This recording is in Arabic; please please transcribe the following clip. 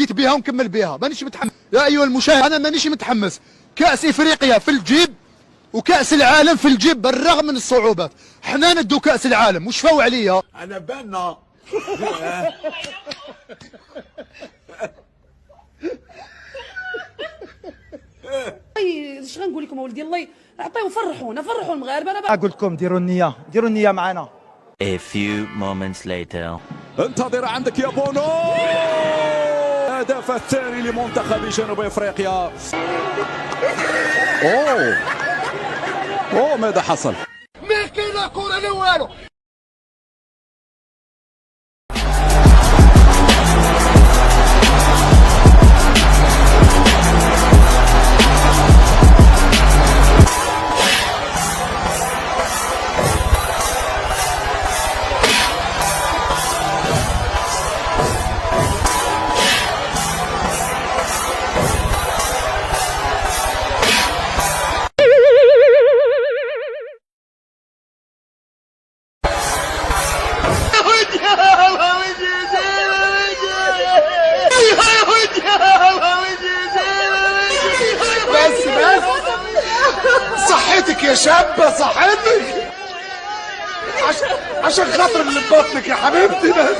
بديت بها ونكمل بها، مانيش متحمس يا ايها المشاهد، انا مانيش متحمس. كاس افريقيا في الجيب وكاس العالم في الجيب بالرغم من الصعوبات. حنا ندو كاس العالم وش فاو عليا انا بانا. ايش غنقول لكم اولدي، الله عطيو فرحونا، فرحوا المغاربه. انا اقول لكم ديروا النيه معنا. A few moments later. انتظر عندك يا بونو. الهدف الثاني لمنتخب جنوب افريقيا. اوه ماذا حصل؟ ما كاينه كره لا والو. بس صحتك يا شابة، صحتك عشان خاطر اللي ببطنك يا حبيبتي بس.